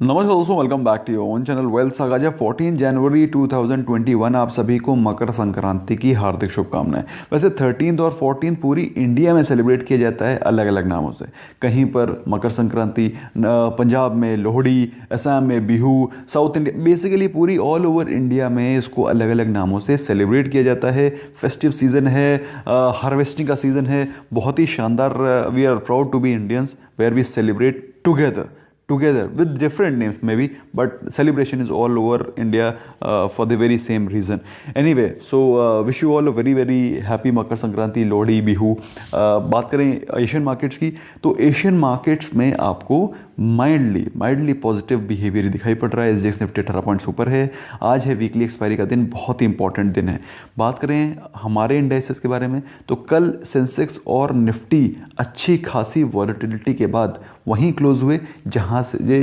नमस्कार दोस्तों, welcome back to your own channel Wealth Saga. 14 जनवरी 2021 आप सभी को मकर संक्रांति की हार्दिक शुभकामनाएं। वैसे 13 और 14 पूरी इंडिया में सेलिब्रेट किया जाता है अलग अलग नामों से। कहीं पर मकर संक्रांति, पंजाब में लोहड़ी, असम में बिहू, साउथ इंडिया, बेसिकली पूरी ऑल ओवर इंडिया में इसको अलग अलग नामों से सेलिब्रेट किया जाता है। फेस्टिव सीज़न है, हार्वेस्टिंग का सीज़न है, बहुत ही शानदार। We are proud to be Indians where we celebrate together with different names maybe, but celebration is all over India for the very same reason. Anyway, so wish you all a very very happy Makar Sankranti, Lohri, Bihu. बात करें Asian markets की, तो Asian markets में आपको mildly positive behaviour दिखाई पड़ रहा है। एसजीएक्स निफ्टी 18 पॉइंट्स ऊपर है। आज है वीकली एक्सपायरी का दिन, बहुत ही इंपॉर्टेंट दिन है। बात करें हमारे इंडाइसेस के बारे में, तो कल सेंसेक्स और निफ्टी अच्छी खासी वॉलेटिलिटी के बाद वहीं क्लोज हुए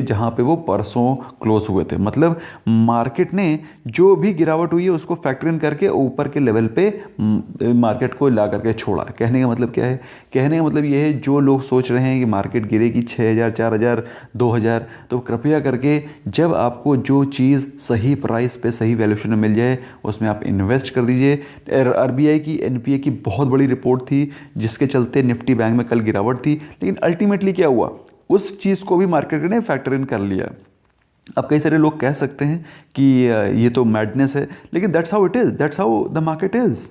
जहां पे वो परसों क्लोज हुए थे। मतलब मार्केट ने जो भी गिरावट हुई है उसको फैक्टर इन करके ऊपर के लेवल पे मार्केट को ला करके छोड़ा। कहने का मतलब क्या है? कहने का मतलब ये है, जो लोग सोच रहे हैं कि मार्केट गिरेगी 6000, 4000, 2000, तो कृपया करके जब आपको जो चीज़ सही प्राइस पे सही वैल्यूएशन में मिल जाए उसमें आप इन्वेस्ट कर दीजिए। आरबीआई की एनपीए की बहुत बड़ी रिपोर्ट थी जिसके चलते निफ्टी बैंक में कल गिरावट थी, लेकिन अल्टीमेटली क्या हुआ, उस चीज़ को भी मार्केट ने फैक्टर इन कर लिया। अब कई सारे लोग कह सकते हैं कि ये तो मैडनेस है, लेकिन that's how it is, that's how the market is.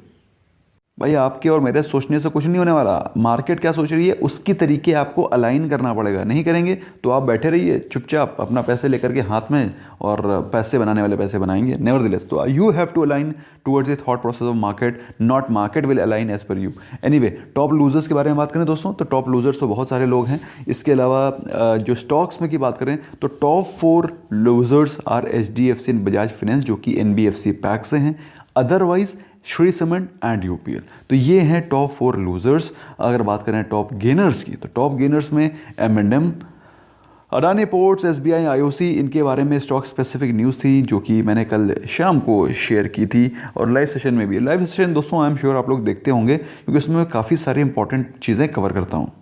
भाई आपके और मेरे सोचने से कुछ नहीं होने वाला। मार्केट क्या सोच रही है उसकी तरीके आपको अलाइन करना पड़ेगा। नहीं करेंगे तो आप बैठे रहिए चुपचाप अपना पैसे लेकर के हाथ में, और पैसे बनाने वाले पैसे बनाएंगे नेवरदलेस। तो you have to align towards the thought process of market, not market will align as per you. Anyway, top losers के बारे में बात करें दोस्तों, तो टॉप लूजर्स तो बहुत सारे लोग हैं। इसके अलावा जो स्टॉक्स में की बात करें तो top 4 losers are HDFC and Bajaj Finance, जो कि एनबीएफसी पैक से हैं। Otherwise Shree Cement and UPL. तो ये हैं टॉप 4 लूजर्स। अगर बात करें टॉप गेनर्स की, तो टॉप गेनर्स में एम&एम, अडानी पोर्ट्स, एसबीआई, आईओसी, इनके बारे में स्टॉक स्पेसिफिक न्यूज़ थी जो कि मैंने कल शाम को शेयर की थी, और लाइव सेशन में भी। लाइव सेशन दोस्तों आई एम श्योर आप लोग देखते होंगे, क्योंकि उसमें मैं काफ़ी सारी इंपॉर्टेंट चीज़ें कवर करता हूँ।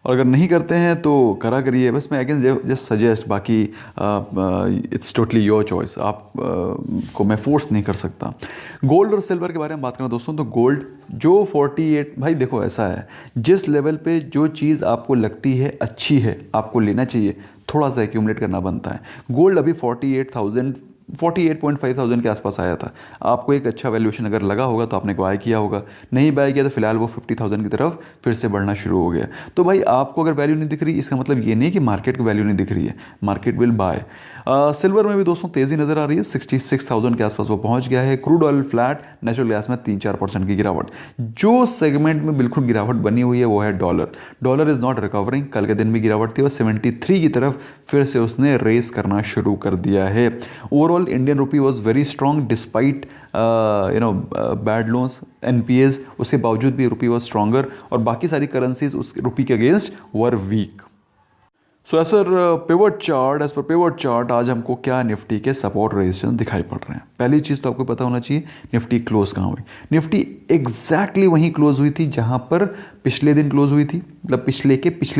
और अगर नहीं करते हैं तो करा करिए, बस मैं अगेन जस्ट सजेस्ट, बाकी इट्स टोटली योर चॉइस। आप को मैं फोर्स नहीं कर सकता। गोल्ड और सिल्वर के बारे में बात करें दोस्तों, तो गोल्ड जो 48, भाई देखो ऐसा है, जिस लेवल पे जो चीज़ आपको लगती है अच्छी है आपको लेना चाहिए, थोड़ा सा एक्यूमुलेट करना बनता है। गोल्ड अभी 48,500 के आसपास आया था। आपको एक अच्छा वैल्यूएशन अगर लगा होगा तो आपने बाय किया होगा, नहीं बाय किया तो फिलहाल वो 50,000 की तरफ फिर से बढ़ना शुरू हो गया। तो भाई आपको अगर वैल्यू नहीं दिख रही, इसका मतलब ये नहीं कि मार्केट की वैल्यू नहीं दिख रही है, मार्केट विल बाय। सिल्वर में भी दोस्तों तेज़ी नज़र आ रही है, 66,000 के आसपास वो पहुंच गया है। Crude oil flat, natural gas में 3-4% की गिरावट। जो सेगमेंट में बिल्कुल गिरावट बनी हुई है वो है dollar. Dollar is not recovering. कल के दिन भी गिरावट थी और 73 की तरफ फिर से उसने रेस करना शुरू कर दिया है। Overall Indian rupee was very strong despite bad loans, NPS, उसके बावजूद भी रुपी वॉज स्ट्रॉन्गर, और बाकी सारी करेंसीज उस रुपी के against were weak. So as per pivot chart आज हमको क्या निफ्टी के सपोर्ट रेजिस्टेंस दिखाई पड़ रहे हैं। पहली चीज़ तो आपको पता होना चाहिए निफ्टी क्लोज कहाँ हुई। निफ्टी एग्जैक्टली वहीं क्लोज हुई थी जहाँ पर पिछले दिन क्लोज हुई थी, मतलब पिछले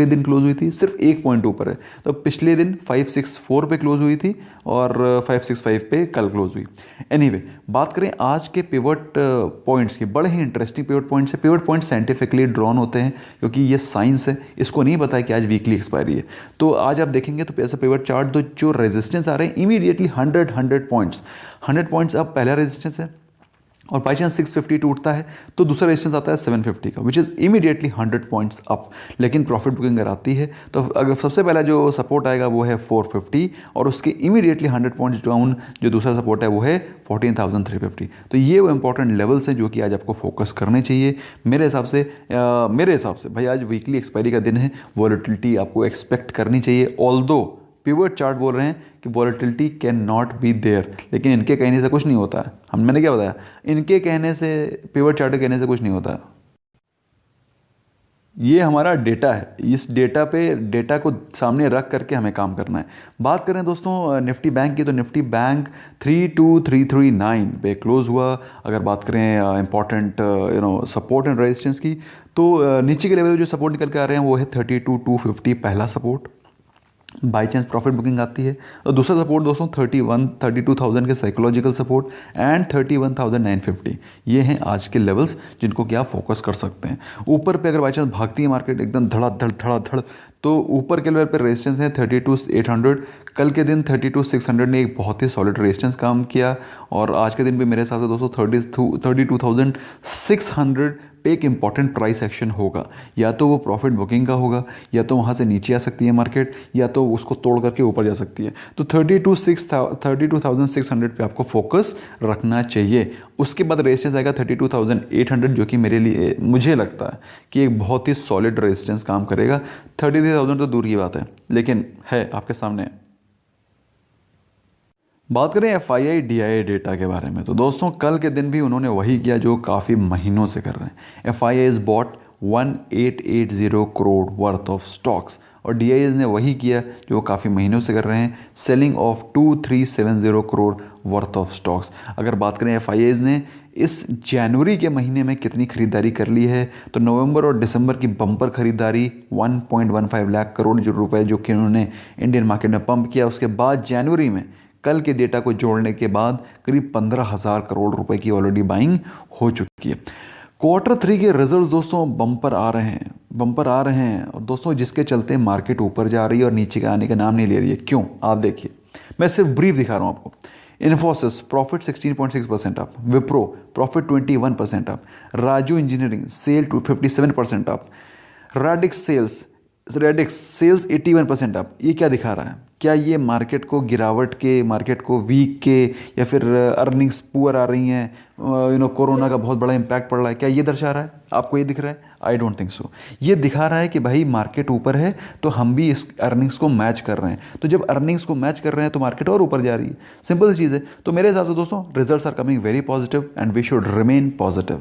दिन क्लोज हुई थी, सिर्फ 1 पॉइंट ऊपर है। तो पिछले दिन 564 पे क्लोज हुई थी और 565 पे कल क्लोज हुई। एनीवे, बात करें आज के पिवट पॉइंट्स की, बड़े ही इंटरेस्टिंग पिवट पॉइंट्स है। पिवट पॉइंट साइंटिफिकली ड्रॉन होते हैं क्योंकि ये साइंस है, इसको नहीं पता है कि आज वीकली एक्सपायरी है। तो आज आप देखेंगे तो ऐसा पिवट चार्ट, तो जो रेजिस्टेंस आ रहे हैं इमीडिएटली 100 पॉइंट्स, 100 पॉइंट्स अब पहला रेजिस्टेंस है, और बाई चांस 650 टूटता है तो दूसरा रेजिस्टेंस आता है 750 का, which is immediately 100 points up. लेकिन प्रॉफिट बुकिंग अगर आती है तो अगर सबसे पहला जो सपोर्ट आएगा वो है 450, और उसके इमीडिएटली 100 पॉइंट्स डाउन जो दूसरा सपोर्ट है वो है 14,350। तो ये वो इंपॉर्टेंट लेवल्स हैं जो कि आज आपको फोकस करने चाहिए मेरे हिसाब से। भाई आज वीकली एक्सपायरी का दिन है, वॉलेटिलिटी आपको एक्सपेक्ट करनी चाहिए। ऑल्दो पिवट चार्ट बोल रहे हैं कि volatility can not be there, लेकिन इनके कहने से कुछ नहीं होता है। मैंने क्या बताया, इनके कहने से, पिवट चार्ट के कहने से कुछ नहीं होता। ये हमारा डेटा है, इस डेटा को सामने रख करके हमें काम करना है। बात करें दोस्तों निफ्टी बैंक की, तो निफ्टी बैंक 32,339 पे क्लोज हुआ। अगर बात करें इंपॉर्टेंट सपोर्ट एंड रेजिस्टेंस की, तो नीचे के लेवल जो सपोर्ट निकल के आ रहे हैं वो है 32,250 पहला support, by chance profit booking आती है। और दूसरा सपोर्ट दोस्तों 32,000 के साइकोलॉजिकल सपोर्ट एंड 31,950, ये हैं आज के लेवल्स जिनको कि आप फोकस कर सकते हैं। ऊपर पे अगर बाई चांस भागती है मार्केट एकदम धड़ाधड़ तो ऊपर के लेवल पर रेजिस्टेंस है 32,800। कल के दिन 32,600 ने एक बहुत ही सॉलिड रेजिस्टेंस काम किया, और आज के दिन भी मेरे हिसाब से दोस्तों 32,600 पे एक इंपॉर्टेंट प्राइस एक्शन होगा। या तो वो प्रॉफिट बुकिंग का होगा, या तो वहाँ से नीचे आ सकती है मार्केट, या तो उसको तोड़ करके ऊपर जा सकती है। तो 32,600 पे आपको फोकस रखना चाहिए। उसके बाद रेजिस्टेंस आएगा 32,800, जो कि मेरे लिए, मुझे लगता है कि एक बहुत ही सॉलिड रेजिस्टेंस काम करेगा। 33,000 तो दूर की बात है, लेकिन है आपके सामने। बात करें FII DII डेटा के बारे में, तो दोस्तों कल के दिन भी उन्होंने वही किया जो काफ़ी महीनों से कर रहे हैं। FIIs bought 1880 crore worth of stocks, और DIIs ने वही किया जो काफ़ी महीनों से कर रहे हैं, selling of 2370 crore worth of stocks. अगर बात करें FIIs ने इस जनवरी के महीने में कितनी खरीदारी कर ली है, तो नवंबर और दिसंबर की बम्पर खरीदारी 1.15 लाख करोड़ रुपए जो कि उन्होंने इंडियन मार्केट में पंप किया। उसके बाद जनवरी में कल के डेटा को जोड़ने के बाद करीब 15,000 करोड़ रुपए की ऑलरेडी बाइंग हो चुकी है। Q3 के रिजल्ट्स दोस्तों बम्पर आ रहे हैं और दोस्तों जिसके चलते मार्केट ऊपर जा रही है और नीचे के आने का नाम नहीं ले रही है। क्यों, आप देखिए, मैं सिर्फ ब्रीफ दिखा रहा हूँ आपको। Infosys profit 16.6% up, Wipro profit 21% up, Raju Engineering sale 57% up, Radix sales 81% up. ये क्या दिखा रहा है? क्या ये मार्केट को गिरावट के, मार्केट को वीक के, या फिर अर्निंग्स पुअर आ रही हैं, कोरोना का बहुत बड़ा इम्पैक्ट पड़ रहा है, क्या ये दर्शा रहा है? आपको ये दिख रहा है? I don't think so. ये दिखा रहा है कि भाई मार्केट ऊपर है तो हम भी इस अर्निंग्स को मैच कर रहे हैं। तो जब अर्निंग्स को मैच कर रहे हैं तो मार्केट और ऊपर जा रही है। सिंपल सी चीज़ है। तो मेरे हिसाब से दोस्तों results are coming very positive and we should remain positive.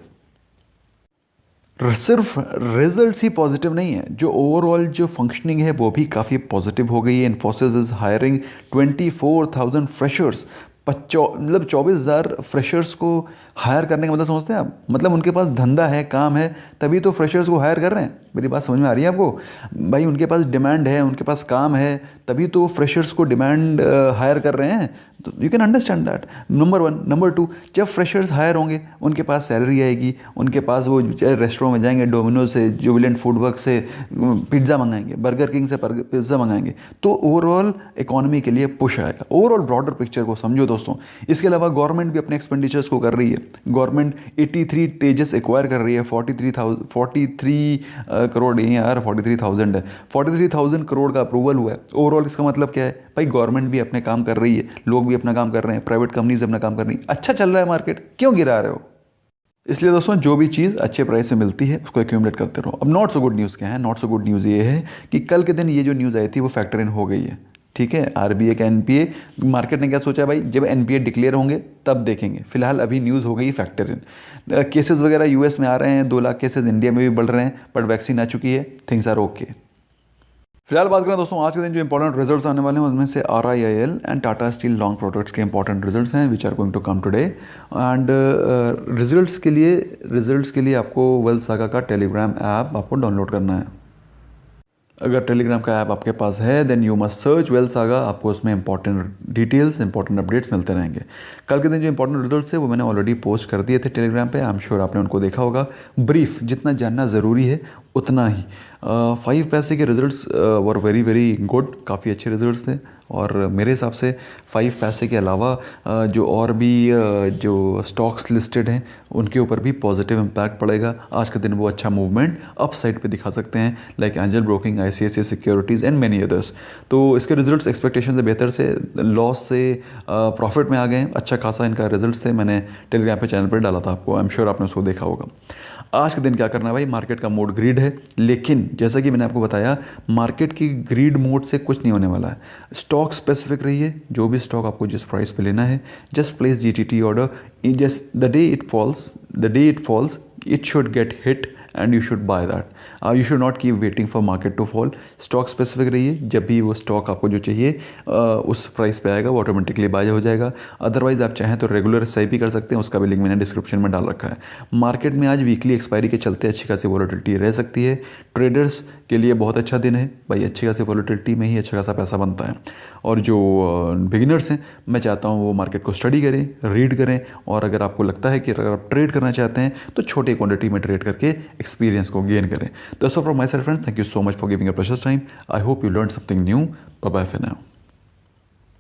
सिर्फ रिजल्ट्स ही पॉजिटिव नहीं है, जो ओवरऑल जो फंक्शनिंग है वो भी काफ़ी पॉजिटिव हो गई है। Infosys is hiring 24,000 freshers, 24,000 freshers को हायर करने का मतलब समझते हैं आप? मतलब उनके पास धंधा है, काम है, तभी तो फ्रेशर्स को हायर कर रहे हैं। मेरी बात समझ में आ रही है आपको? भाई उनके पास डिमांड है, उनके पास काम है, तभी तो फ्रेशर्स को डिमांड हायर कर रहे हैं। तो you can understand that, number 1। Number 2, जब फ्रेशर्स हायर होंगे उनके पास सैलरी आएगी, उनके पास वो रेस्टोरेंट में जाएंगे, डोमिनोज से, जुबिलेंट फूड वर्क से पिज़्ज़ा मंगाएंगे, बर्गर किंग से पिज़्ज़ा मंगाएंगे, तो ओवरऑल इकोनॉमी के लिए पुश आएगा। ओवरऑल ब्रॉडर पिक्चर को समझो दोस्तों। इसके अलावा गवर्नमेंट भी अपने एक्सपेंडिचर्स को कर रही है। गवर्नमेंट 83 तेजस एक्वायर कर रही है, 43 करोड़ नहीं यार, 43,000 है, 43,000 करोड़ का अप्रूवल हुआ है। ओवरऑल इसका मतलब क्या है? भाई गवर्नमेंट भी अपने काम कर रही है, लोग भी अपना काम कर रहे हैं, प्राइवेट कंपनीज अपना काम कर रही हैं। अच्छा चल रहा है मार्केट, क्यों गिरा रहे हो? इसलिए दोस्तों जो भी चीज़ अच्छे प्राइस में मिलती है उसको एक्यूमुलेट करते रहो। अब नॉट सो गुड न्यूज़ क्या है? नॉट सो गुड न्यूज़ ये है कि कल के दिन ये जो न्यूज़ आई थी वो फैक्टर इन हो गई है। ठीक है, RBI का NPA, मार्केट ने क्या सोचा भाई, जब NPA डिक्लेयर होंगे तब देखेंगे। फिलहाल अभी न्यूज़ हो गई फैक्टर इन। केसेस वगैरह US में आ रहे हैं, 2 लाख केसेस इंडिया में भी बढ़ रहे हैं, बट वैक्सीन आ चुकी है, थिंग्स आर ओके। फिलहाल बात करें दोस्तों आज के दिन जो इंपॉर्टेंट रिजल्ट्स आने वाले हैं उनमें से RIIL and Tata Steel long products के इंपॉर्टेंट रिजल्ट्स हैं which are going to come today. And results के लिए आपको वेल्थ सागा का टेलीग्राम ऐप आपको डाउनलोड करना है। अगर टेलीग्राम का ऐप आपके पास है then you must search Wealth Saga, आपको उसमें इंपॉर्टेंट डिटेल्स, इंपॉर्टेंट अपडेट्स मिलते रहेंगे। कल के दिन जो इंपॉर्टेंट रिजल्ट्स है वो मैंने ऑलरेडी पोस्ट कर दिए थे टेलीग्राम पे, आई एम श्योर आपने उनको देखा होगा। ब्रीफ जितना जानना ज़रूरी है उतना ही। 5 पैसे के results were very very good, काफ़ी अच्छे रिजल्ट्स थे। और मेरे हिसाब से 5 पैसे के अलावा जो और भी जो स्टॉक्स लिस्टेड हैं उनके ऊपर भी पॉजिटिव इम्पैक्ट पड़ेगा। आज के दिन वो अच्छा मूवमेंट अप साइड पे दिखा सकते हैं, like angel broking, ICICI securities and many others. तो इसके रिजल्ट्स एक्सपेक्टेशन से बेहतर से लॉस से प्रॉफिट में आ गए। अच्छा खासा इनका रिजल्ट्स थे, मैंने टेलीग्राम पे चैनल पर डाला था आपको, आई एम श्योर आपने उसको देखा होगा। आज के दिन क्या करना है भाई, मार्केट का मोड ग्रीड है, लेकिन जैसा कि मैंने आपको बताया मार्केट की ग्रीड मोड से कुछ नहीं होने वाला है। स्टॉक स्पेसिफिक रहिए, जो भी स्टॉक आपको जिस प्राइस पे लेना है just place GTT order, just the day it falls it should get hit and you should buy that. You should not keep waiting for market to fall. Stock specific रहिए, जब भी वो stock आपको जो चाहिए उस प्राइस पे आएगा वो ऑटोमेटिकली बाय हो जाएगा। अदरवाइज आप चाहें तो रेगुलर एसआईपी भी कर सकते हैं, उसका भी लिंक मैंने डिस्क्रिप्शन में डाल रखा है। मार्केट में आज वीकली एक्सपायरी के चलते अच्छी खासी वॉलेटिलिटी रह सकती है। ट्रेडर्स के लिए बहुत अच्छा दिन है भाई, अच्छी खासी वॉलेटिलिटी में ही अच्छा खासा पैसा बनता है। और जो बिगिनर्स हैं, मैं चाहता हूँ वो मार्केट को स्टडी करें, रीड करें, और अगर आपको लगता है कि अगर आप ट्रेड करना चाहते हैं तो छोटे क्वांटिटी में ट्रेड करके एक्सपीरियंस को गेन करें। तो so from my side friends, thank you so much for giving a precious time. I hope you learn something new. Bye bye for now.